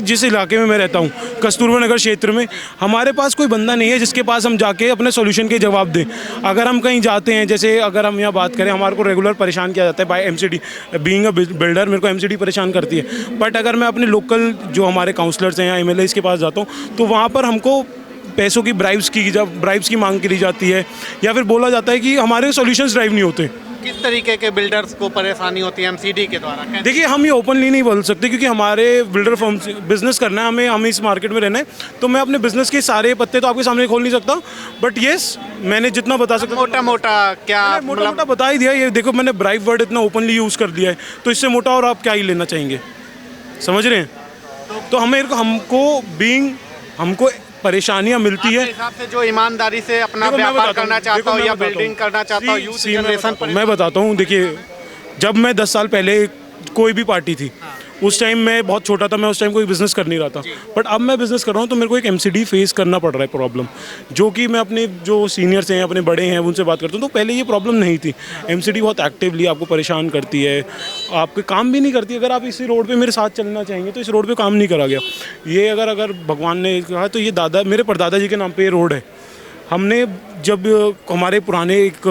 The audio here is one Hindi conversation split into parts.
जिस इलाके में मैं रहता हूँ, कस्तूरबा नगर क्षेत्र में, हमारे पास कोई बंदा नहीं है जिसके पास हम जाके अपने सॉल्यूशन के जवाब दें। अगर हम कहीं जाते हैं, जैसे अगर हम यहाँ बात करें, हमारे को रेगुलर परेशान किया जाता है by MCD. Being a builder मेरे को एमसीडी परेशान करती है। बट अगर मैं अपने लोकल जो हमारे काउंसलर्स हैं या एमएलए के पास जाता हूँ, तो वहाँ पर हमको पैसों की ब्राइब्स की मांग करी जाती है, या फिर बोला जाता है कि हमारे सॉल्यूशंस ड्राइव नहीं होते। किस तरीके के बिल्डर्स को परेशानी होती है एमसीडी के द्वारा? देखिए, हम ये ओपनली नहीं बोल सकते क्योंकि हमारे बिल्डर फर्म से बिजनेस करना है, हमें इस मार्केट में रहना है, तो मैं अपने बिजनेस के सारे पत्ते तो आपके सामने खोल नहीं सकता। बट येस, मैंने जितना बता सकता, मोटा मोटा बता ही दिया। ये देखो, मैंने ब्राइब वर्ड इतना ओपनली यूज़ कर दिया है, तो इससे मोटा और आप क्या ही लेना चाहेंगे, समझ रहे हैं? तो हमको परेशानियां मिलती है। हिसाब से जो ईमानदारी से अपना व्यापार करना चाहता हूँ या बिल्डिंग करना चाहता हूँ, यूथ जनरेशन पर मैं बताता हूँ। देखिए, जब मैं 10 साल पहले कोई भी पार्टी थी, उस टाइम मैं बहुत छोटा था, मैं उस टाइम कोई बिज़नेस कर नहीं रहा था। बट अब मैं बिज़नेस कर रहा हूँ तो मेरे को एक एमसीडी फेस करना पड़ रहा है प्रॉब्लम, जो कि मैं अपने जो सीनियर्स हैं, अपने बड़े हैं, उनसे बात करता हूँ। तो पहले ये प्रॉब्लम नहीं थी। एमसीडी बहुत एक्टिवली आपको परेशान करती है, आपके काम भी नहीं करती। अगर आप इसी रोड पे मेरे साथ चलना चाहेंगे तो इस रोड पे काम नहीं करा गया। ये अगर भगवान ने कहा तो ये मेरे परदादा जी के नाम पे ये रोड है। हमने जब हमारे पुराने एक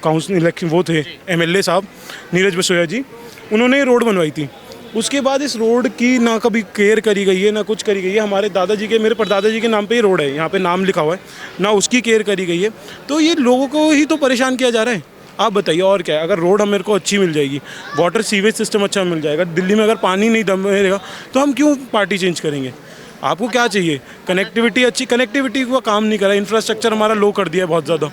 काउंसिल इलेक्शन वो थे एमएलए साहब नीरज बसोया जी, उन्होंने ये रोड बनवाई थी। उसके बाद इस रोड की ना कभी केयर करी गई है, ना कुछ करी गई है। हमारे दादाजी के, मेरे परदादा जी के नाम पे ये रोड है, यहाँ पे नाम लिखा हुआ है, ना उसकी केयर करी गई है। तो ये लोगों को ही तो परेशान किया जा रहा है। आप बताइए और क्या है? अगर रोड मेरे को अच्छी मिल जाएगी, वाटर सीवेज सिस्टम अच्छा मिल जाएगा, दिल्ली में अगर पानी नहीं दम रहेगा, तो हम क्यों पार्टी चेंज करेंगे? आपको क्या चाहिए? कनेक्टिविटी अच्छी, कनेक्टिविटी का काम नहीं करा। इंफ्रास्ट्रक्चर हमारा लो कर दिया है बहुत ज़्यादा।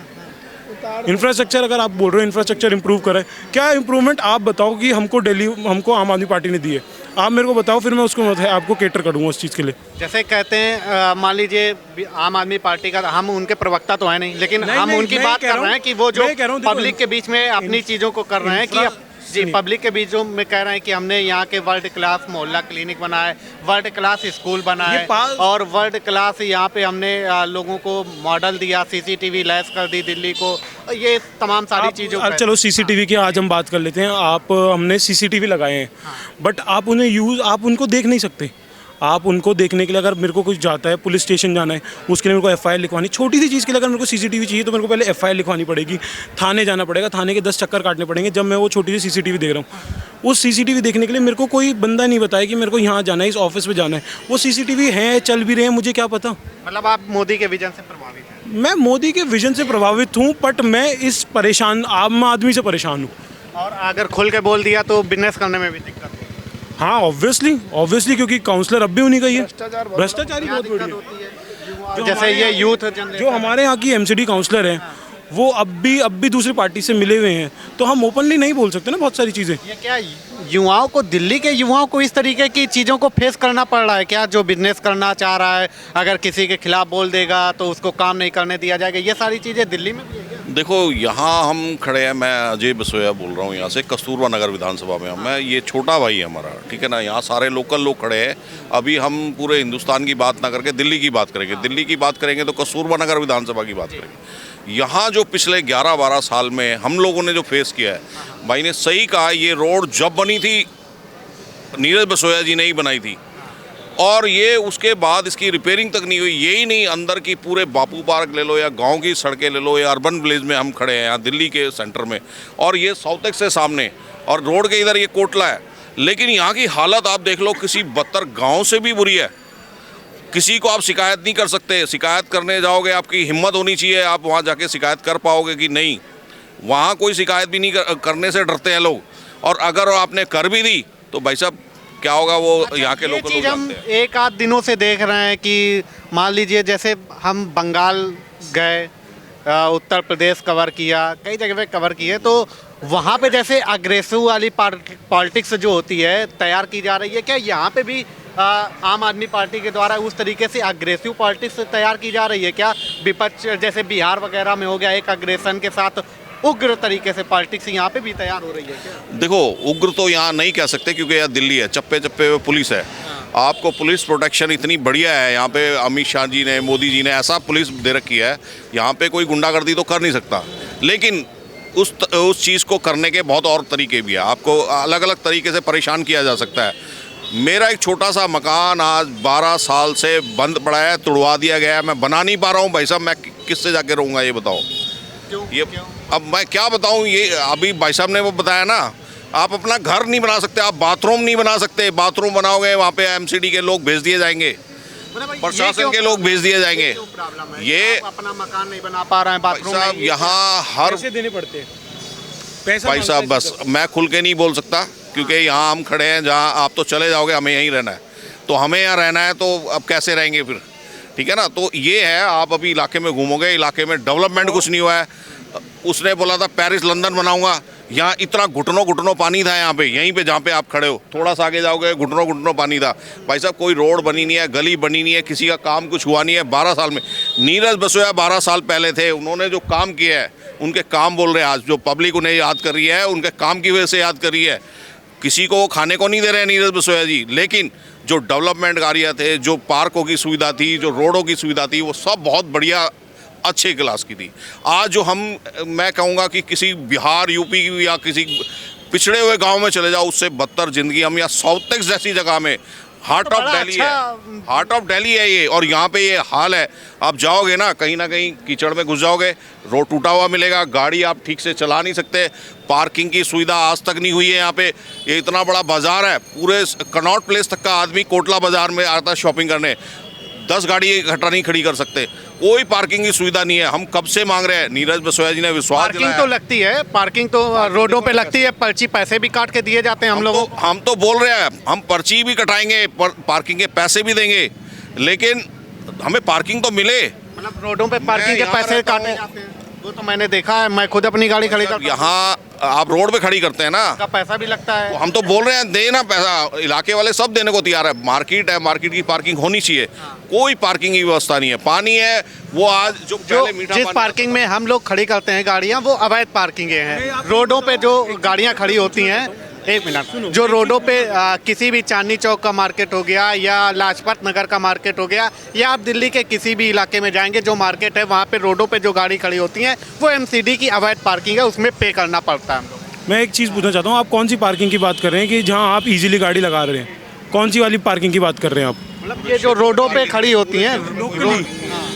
इंफ्रास्ट्रक्चर, अगर आप बोल रहे हो इंफ्रास्ट्रक्चर इंप्रूव करें, क्या इंप्रूवमेंट आप बताओ कि हमको आम आदमी पार्टी ने दी है? आप मेरे को बताओ, फिर मैं उसको आपको केटर करूँगा उस चीज़ के लिए। जैसे कहते हैं, मान लीजिए आम आदमी पार्टी का, हम उनके प्रवक्ता तो है नहीं, लेकिन हम उनकी बात कर रहे हैं कि वो जो पब्लिक के बीच में अपनी चीज़ों को कर रहे हैं कि जी पब्लिक के बीच में कह रहे हैं कि हमने यहाँ के वर्ल्ड क्लास मोहल्ला क्लिनिक बनाया है, वर्ल्ड क्लास स्कूल बनाया है, और वर्ल्ड क्लास यहाँ पे हमने लोगों को मॉडल दिया, सीसीटीवी लैस कर दी दिल्ली को, ये तमाम सारी चीज़ों। चलो सीसीटीवी की आज हम बात कर लेते हैं। हमने सीसीटीवी लगाए हैं, बट आप उनको देख नहीं सकते। आप उनको देखने के लिए, अगर मेरे को कुछ जाता है, पुलिस स्टेशन जाना है, उसके लिए मेरे को एफआईआर लिखवानी, छोटी सी चीज़ के लिए अगर मेरे को सीसीटीवी चाहिए तो मेरे को पहले एफआईआर लिखवानी पड़ेगी, थाने जाना पड़ेगा, थाने के 10 चक्कर काटने पड़ेंगे। जब मैं वो छोटी सी सीसीटीवी देख रहा हूँ, उस सीसीटीवी देखने के लिए मेरे को कोई बंदा नहीं बताया कि मेरे को यहाँ जाना है, इस ऑफिस में जाना है। वो सीसीटीवी है, चल भी रहे हैं, मुझे क्या पता। मतलब आप मोदी के विजन से प्रभावित हैं? मैं मोदी के विजन से प्रभावित हूँ, बट मैं इस आम आदमी से परेशान हूँ। और अगर खुल के बोल दिया तो बिजनेस करने में भी दिक्कत है। हाँ, ऑब्वियसली, क्योंकि काउंसलर अब भी उन्हीं का ही है। भ्रष्टाचारी बहुत बड़ी है। जैसे ये यूथ जो हमारे यहाँ की एमसीडी काउंसलर हैं, वो अब भी दूसरी पार्टी से मिले हुए हैं, तो हम ओपनली नहीं बोल सकते ना बहुत सारी चीज़ें। ये क्या युवाओं को, दिल्ली के युवाओं को इस तरीके की चीज़ों को फेस करना पड़ रहा है क्या? जो बिजनेस करना चाह रहा है, अगर किसी के खिलाफ बोल देगा तो उसको काम नहीं करने दिया जाएगा, ये सारी चीज़ें दिल्ली में भी है क्या? देखो, यहाँ हम खड़े हैं, मैं अजय बसोया बोल रहा हूँ यहाँ से, कस्तूरबा नगर विधानसभा में। मैं, ये छोटा भाई है हमारा, ठीक है ना। यहाँ सारे लोकल लोग खड़े हैं। अभी हम पूरे हिंदुस्तान की बात ना करके दिल्ली की बात करेंगे। दिल्ली की बात करेंगे तो कस्तूरबा नगर विधानसभा की बात करेंगे। यहाँ जो पिछले 11-12 साल में हम लोगों ने जो फेस किया है, भाई ने सही कहा, ये रोड जब बनी थी नीरज बसोया जी ने ही बनाई थी, और ये उसके बाद इसकी रिपेयरिंग तक नहीं हुई। यही नहीं, अंदर की पूरे बापू पार्क ले लो या गांव की सड़कें ले लो या अर्बन विलेज में हम खड़े हैं यहाँ दिल्ली के सेंटर में, और ये साउथ से सामने, और रोड के इधर ये कोटला है। लेकिन यहाँ की हालत आप देख लो, किसी बदतर गांव से भी बुरी है। किसी को आप शिकायत नहीं कर सकते। शिकायत करने जाओगे, आपकी हिम्मत होनी चाहिए, आप वहाँ जाके शिकायत कर पाओगे कि नहीं। वहाँ कोई शिकायत भी नहीं करने से डरते हैं लोग, और अगर आपने कर भी दी तो भाई साहब क्या होगा, वो यहाँ के लोग हम एक आध दिनों से देख रहे हैं कि मान लीजिए जैसे हम बंगाल गए, उत्तर प्रदेश कवर किया, कई जगह पे कवर किए, तो वहाँ पे जैसे अग्रेसिव वाली पॉलिटिक्स जो होती है तैयार की जा रही है, क्या यहाँ पे भी आम आदमी पार्टी के द्वारा उस तरीके से अग्रेसिव पॉलिटिक्स तैयार की जा रही है क्या? विपक्ष जैसे बिहार वगैरह में हो गया, एक अग्रेशन के साथ उग्र तरीके से पॉलिटिक्स यहाँ पे भी तैयार हो रही है क्या? देखो, उग्र तो यहाँ नहीं कह सकते क्योंकि यह दिल्ली है, चप्पे चप्पे पे पुलिस है। आपको पुलिस प्रोटेक्शन इतनी बढ़िया है यहाँ पे। अमित शाह जी ने, मोदी जी ने ऐसा पुलिस दे रखी है, यहाँ पे कोई गुंडागर्दी तो कर नहीं सकता। लेकिन उस चीज़ को करने के बहुत और तरीके भी है। आपको अलग अलग तरीके से परेशान किया जा सकता है। मेरा एक छोटा सा मकान आज 12 साल से बंद पड़ा है, तुड़वा दिया गया है। मैं बना नहीं पा रहा हूँ भाई साहब, मैं किससे जाके रहूँगा ये बताओ। ये अब मैं क्या बताऊँ, ये अभी भाई साहब ने वो बताया ना, आप अपना घर नहीं बना सकते, आप बाथरूम नहीं बना सकते। बाथरूम बनाओगे वहाँ पे एमसीडी के लोग भेज दिए जाएंगे, प्रशासन के लोग भेज दिए जाएंगे। ये अपना मकान नहीं बना पा रहे हैं, बाथरूम साहब नहीं है। यहाँ हर पैसे देने पड़ते हैं, पैसा भाई मांगते साहब हैं बस सीधा। मैं खुल के नहीं बोल सकता, क्योंकि यहाँ हम खड़े हैं, जहाँ आप तो चले जाओगे, हमें यहीं रहना है। तो हमें यहाँ रहना है, तो अब कैसे रहेंगे फिर, ठीक है ना। तो ये है, आप अभी इलाके में घूमोगे, इलाके में डेवलपमेंट कुछ नहीं हुआ है। उसने बोला था पेरिस लंदन बनाऊंगा, यहाँ इतना घुटनों पानी था यहाँ पे, यहीं पे जहाँ पे आप खड़े हो, थोड़ा सा आगे जाओगे घुटनों पानी था। भाई साहब कोई रोड बनी नहीं है, गली बनी नहीं है, किसी का काम कुछ हुआ नहीं है 12 साल में। नीरज बसोया 12 साल पहले थे, उन्होंने जो काम किया है उनके काम बोल रहे हैं आज, जो पब्लिक उन्हें याद कर रही है उनके काम की वजह से याद कर रही है। किसी को वो खाने को नहीं दे रहे हैं नीरज बसोया जी, लेकिन जो डेवलपमेंट कार्य थे, जो पार्कों की सुविधा थी, जो रोडों की सुविधा थी, वो सब बहुत बढ़िया अच्छे क्लास की थी। आज जो मैं कहूँगा कि किसी बिहार यूपी या किसी पिछड़े हुए गांव में चले जाओ, उससे बदतर ज़िंदगी हम यहाँ साउथेक्स जैसी जगह में, हार्ट ऑफ दिल्ली है, हार्ट ऑफ दिल्ली है ये, और यहाँ पे ये हाल है। आप जाओगे ना कहीं कीचड़ में घुस जाओगे, रोड टूटा हुआ मिलेगा, गाड़ी आप ठीक से चला नहीं सकते, पार्किंग की सुविधा आज तक नहीं हुई है यहाँ पे। ये इतना बड़ा बाज़ार है, पूरे कनॉट प्लेस तक का आदमी कोटला बाज़ार में आता है शॉपिंग करने, 10 गाड़ी इकट्ठा नहीं खड़ी कर सकते, कोई पार्किंग की सुविधा नहीं है। हम कब से मांग रहे हैं, नीरज बसोया जी ने विश्वास पार्किंग दिलाया। तो लगती है, पार्किंग तो रोडों पे लगती है, पर्ची पैसे भी काट के दिए जाते हैं हम लोगों को। हम तो बोल रहे हैं, हम पर्ची भी कटाएंगे, पार्किंग के पैसे भी देंगे, लेकिन हमें पार्किंग तो मिले। मतलब रोडों पे पार्किंग के यहाँ पैसे रहता काटे हूँ। जाते हैं, वो तो मैंने देखा है, मैं खुद अपनी गाड़ी खड़ी करता हूँ, यहाँ आप रोड पे खड़ी करते हैं ना, का पैसा भी लगता है। तो हम तो बोल रहे हैं देना पैसा, इलाके वाले सब देने को तैयार है। मार्केट है, मार्केट की पार्किंग होनी चाहिए, कोई पार्किंग की व्यवस्था नहीं है। पानी है वो आज जो पहले मीठा जिस पानी पार्किंग में हम लोग खड़ी करते हैं गाड़ियां, वो अवैध पार्किंग हैं। रोडों पे जो गाड़ियां खड़ी होती हैं, एक मिनट, जो रोडों पे किसी भी चांदनी चौक का मार्केट हो गया या लाजपत नगर का मार्केट हो गया, या आप दिल्ली के किसी भी इलाके में जाएंगे, जो मार्केट है वहाँ पे रोडों पे जो गाड़ी खड़ी होती हैं वो एमसीडी की अवैध पार्किंग है, उसमें पे करना पड़ता है हम लोग। मैं एक चीज़ पूछना चाहता हूँ, आप कौन सी पार्किंग की बात कर रहे हैं कि जहाँ आप इजीली गाड़ी लगा रहे हैं, कौन सी वाली पार्किंग की बात कर रहे हैं आप? मतलब ये जो रोडों पे खड़ी होती हैं,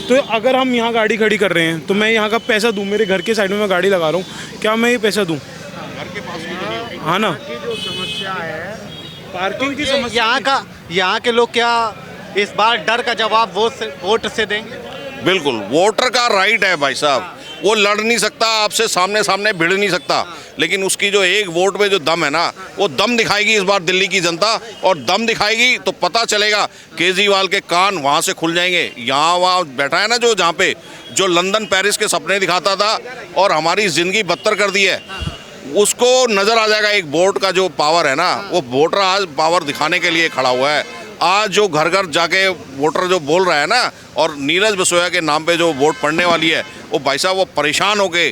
तो अगर हम यहाँ गाड़ी खड़ी कर रहे हैं तो मैं यहाँ का पैसा दूँ, मेरे घर के साइड में मैं गाड़ी लगा रहा हूँ, क्या मैं ये पैसा दूँ? हाँ ना, जो समस्या है पार्किंग की समस्या। यहाँ के लोग क्या इस बार डर का जवाब वोट से देंगे? बिल्कुल, वोटर का राइट है भाई साहब, वो लड़ नहीं सकता आपसे, सामने भिड़ नहीं सकता, लेकिन उसकी जो एक वोट में जो दम है ना, वो दम दिखाएगी इस बार दिल्ली की जनता, और दम दिखाएगी तो पता चलेगा, केजरीवाल के कान वहाँ से खुल जाएंगे। यहाँ वहाँ बैठा है ना जो, जहाँ पे जो लंदन पेरिस के सपने दिखाता था और हमारी ज़िंदगी बदतर कर दी है, उसको नज़र आ जाएगा एक वोट का जो पावर है ना, वो वोटर आज पावर दिखाने के लिए खड़ा हुआ है। आज जो घर घर जाके वोटर जो बोल रहा है ना, और नीरज बसोया के नाम पे जो वोट पड़ने वाली है, वो भाई साहब वो परेशान हो गए,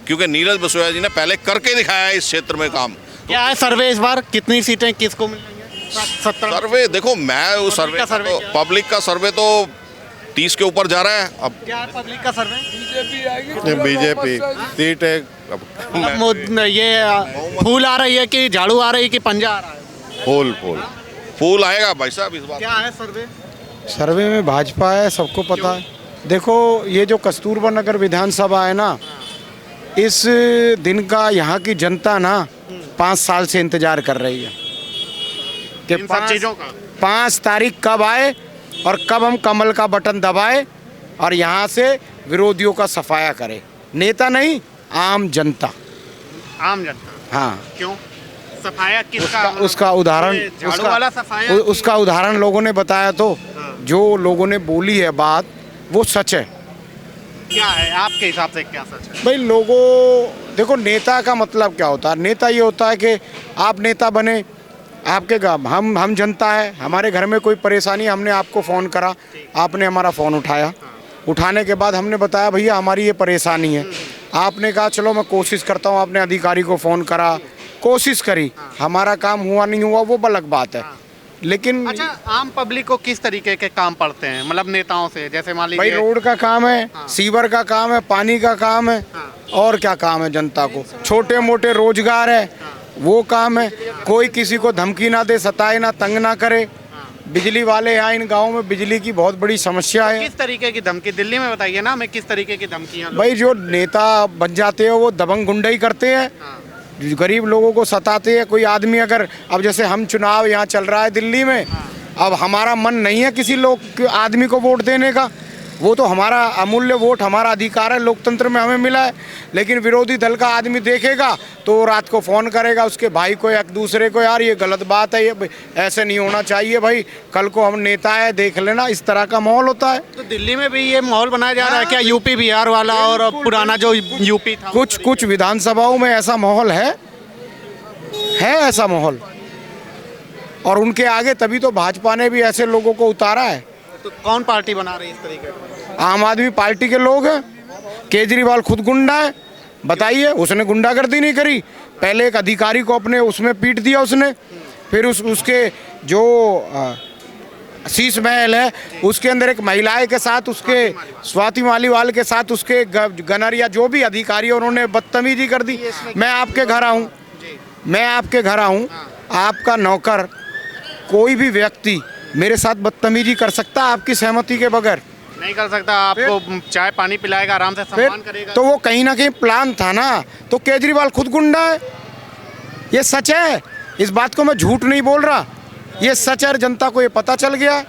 क्योंकि नीरज बसोया जी ने पहले करके दिखाया है इस क्षेत्र में काम। क्या है सर्वे इस बार, कितनी सीटें किसको मिलेंगी? 70। सर्वे देखो, मैं उस सर्वे का सर्वे क्या है? पब्लिक का सर्वे तो 30 के ऊपर जा रहा है। अब क्या है पब्लिक का सर्वे? बीजेपी सीट है, ये फूल आ रही है कि झाड़ू आ रही है कि पंजा आ रहा है? फूल आएगा भाई साहब इस बार। क्या है सर्वे? सर्वे में भाजपा है, सबको पता है। देखो ये जो कस्तूरबा नगर विधानसभा है ना, इस दिन का यहाँ की जनता ना 5 साल से इंतजार कर रही है कि इन सब चीजों का 5 तारीख कब आए और कब हम कमल का बटन दबाए और यहाँ से विरोधियों का सफाया करे। नेता नहीं, आम जनता। आम जनता। हाँ, क्यों सफाया किसका? उसका उदाहरण, झाड़ू वाला सफाया? उसका उदाहरण लोगों ने बताया, तो जो लोगों ने बोली है बात वो सच है। क्या है आपके हिसाब से, क्या सच है? भाई लोगों, देखो नेता का मतलब क्या होता है? नेता ये होता है कि आप नेता बने, आपके गाँव हम जनता है, हमारे घर में कोई परेशानी, हमने आपको फ़ोन करा, आपने हमारा फ़ोन उठाया, उठाने के बाद हमने बताया भैया हमारी ये परेशानी है, आपने कहा चलो मैं कोशिश करता हूँ, आपने अधिकारी को फ़ोन करा, कोशिश करी, हमारा काम हुआ नहीं हुआ वो अलग बात है, लेकिन अच्छा, आम पब्लिक को किस तरीके के काम पड़ते हैं, मतलब नेताओं से? जैसे मान भाई लीजिए रोड का काम है, सीवर का काम है, पानी का काम है, और क्या काम है जनता को? छोटे मोटे रोजगार है, वो काम है। कोई किसी को धमकी ना दे, सताए ना, तंग ना करे। बिजली वाले यहाँ इन गाँव में बिजली की बहुत बड़ी समस्या है। किस तरीके की धमकी, दिल्ली में बताइए ना हमें, किस तरीके की धमकियाँ? भाई जो नेता बन जाते हैं वो दबंग गुंडाई करते हैं, गरीब लोगों को सताते हैं। कोई आदमी अगर, अब जैसे हम चुनाव यहाँ चल रहा है दिल्ली में, अब हमारा मन नहीं है किसी लोग आदमी को वोट देने का, वो तो हमारा अमूल्य वोट, हमारा अधिकार है, लोकतंत्र में हमें मिला है। लेकिन विरोधी दल का आदमी देखेगा तो वो रात को फ़ोन करेगा उसके भाई को, एक दूसरे को, यार ये गलत बात है, ये ऐसे नहीं होना चाहिए भाई, कल को हम नेता है देख लेना। इस तरह का माहौल होता है। तो दिल्ली में भी ये माहौल बनाया जा रहा है क्या, यूपी बिहार वाला और पुराना जो यूपी था? कुछ विधानसभाओं में ऐसा माहौल है ऐसा माहौल, और उनके आगे तभी तो भाजपा ने भी ऐसे लोगों को उतारा है। तो कौन पार्टी बना रही है इस तरीके का? आम आदमी पार्टी के लोग हैं। केजरीवाल खुद गुंडा है, बताइए, उसने गुंडागर्दी नहीं करी। पहले एक अधिकारी को अपने उसमें पीट दिया उसने, फिर उसके जो शीश महल है उसके अंदर एक महिलाएं के साथ, उसके स्वाति मालीवाल के साथ उसके गनर या जो भी अधिकारी, उन्होंने बदतमीजी कर दी। मैं आपके घर आऊँ, आपका नौकर, कोई भी व्यक्ति मेरे साथ बदतमीजी कर सकता है आपकी सहमति के बगैर? नहीं कर सकता। आपको चाय पानी पिलाएगा, आराम से सम्मान करेगा। तो वो कहीं ना कहीं प्लान था ना। तो केजरीवाल खुद गुंडा है, ये सच है, इस बात को मैं झूठ नहीं बोल रहा, ये सच है, जनता को ये पता चल गया है।